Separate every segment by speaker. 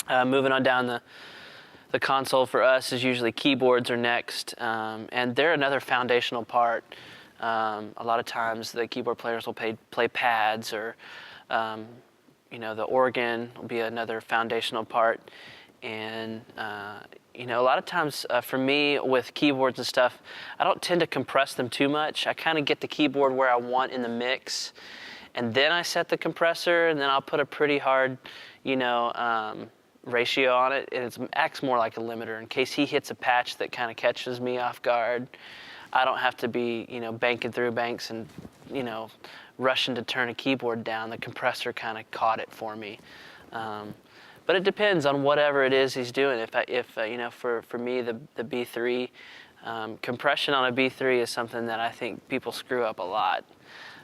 Speaker 1: Moving on down the console for us is usually keyboards are next, and they're another foundational part. A lot of times the keyboard players will play pads, or the organ will be another foundational part. And a lot of times for me with keyboards and stuff, I don't tend to compress them too much. I kind of get the keyboard where I want in the mix, and then I set the compressor, and then I'll put a pretty hard, ratio on it, and it acts more like a limiter in case he hits a patch that kind of catches me off guard. I don't have to be, banking through banks and, rushing to turn a keyboard down. The compressor kind of caught it for me. But it depends on whatever it is he's doing. For me, the B3, compression on a B3 is something that I think people screw up a lot.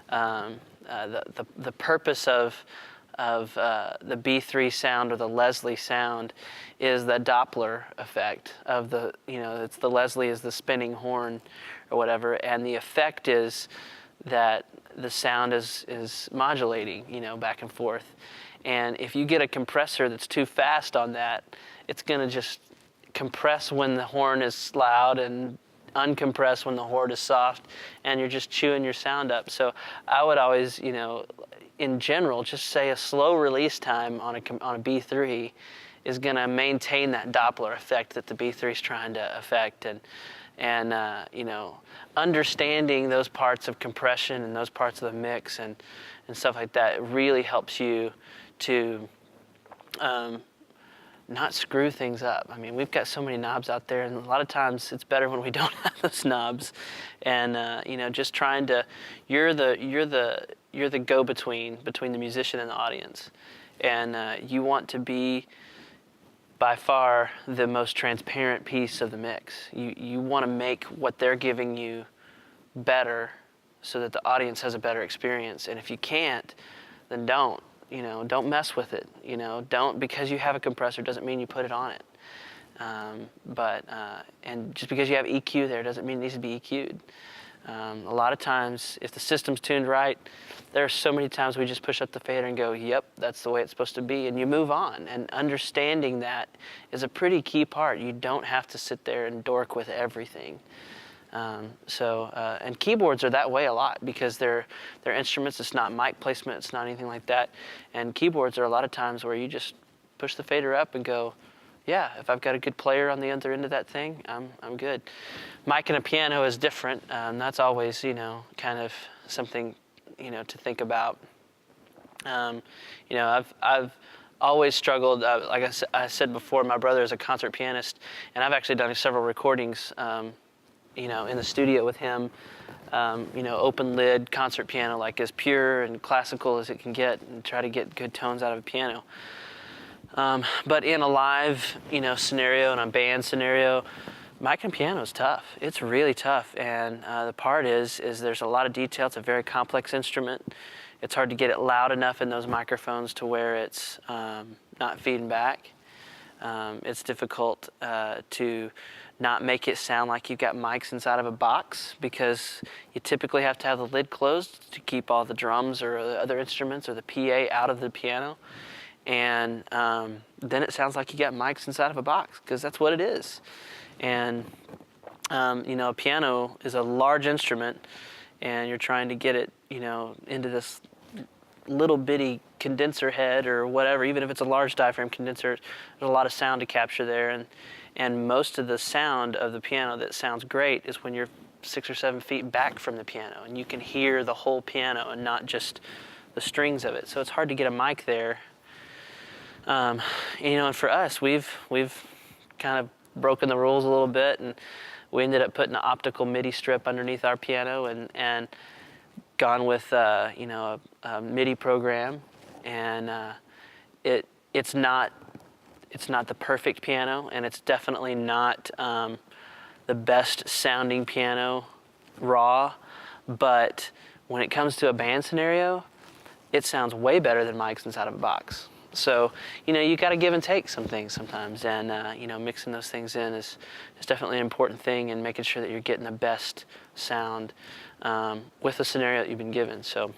Speaker 1: The purpose of the B3 sound or the Leslie sound is the Doppler effect of it's the Leslie is the spinning horn or whatever, and the effect is that the sound is modulating, back and forth. And if you get a compressor that's too fast on that, it's going to just compress when the horn is loud and uncompress when the horn is soft, and you're just chewing your sound up. So I would always, in general, just say a slow release time on a B3 is going to maintain that Doppler effect that the B3 is trying to affect, and understanding those parts of compression and those parts of the mix and stuff like that really helps you to not screw things up. I mean, we've got so many knobs out there, and a lot of times it's better when we don't have those knobs. And just trying to, you're the go-between between the musician and the audience, and you want to be by far the most transparent piece of the mix. You want to make what they're giving you better, so that the audience has a better experience. And if you can't, then don't. Don't mess with it. Don't, because you have a compressor doesn't mean you put it on it. And just because you have EQ there doesn't mean it needs to be EQ'd. A lot of times, if the system's tuned right, there are so many times we just push up the fader and go, yep, that's the way it's supposed to be, and you move on. And understanding that is a pretty key part. You don't have to sit there and dork with everything. And keyboards are that way a lot because they're instruments. It's not mic placement. It's not anything like that. And keyboards are a lot of times where you just push the fader up and go, yeah, if I've got a good player on the other end of that thing, I'm good. Mic and a piano is different. That's always, kind of something, to think about. I've always struggled. Like I said before, my brother is a concert pianist, and I've actually done several recordings in the studio with him, open lid concert piano, like as pure and classical as it can get, and try to get good tones out of a piano. But in a live, scenario, and a band scenario, mic and piano is tough. It's really tough, and the part is there's a lot of detail. It's a very complex instrument. It's hard to get it loud enough in those microphones to where it's not feeding back. It's difficult to not make it sound like you've got mics inside of a box, because you typically have to have the lid closed to keep all the drums or the other instruments or the PA out of the piano. And then it sounds like you got mics inside of a box, because that's what it is. And a piano is a large instrument, and you're trying to get it into this little bitty condenser head or whatever. Even if it's a large diaphragm condenser, there's a lot of sound to capture there, and most of the sound of the piano that sounds great is when you're 6 or 7 feet back from the piano, and you can hear the whole piano and not just the strings of it. So it's hard to get a mic there. And for us, we've kind of broken the rules a little bit, and we ended up putting an optical MIDI strip underneath our piano and gone with a MIDI program. And it's not the perfect piano, and it's definitely not the best sounding piano raw, but when it comes to a band scenario, it sounds way better than mics inside of a box. So, you got to give and take some things sometimes, and, mixing those things in is definitely an important thing, and making sure that you're getting the best sound with the scenario that you've been given. So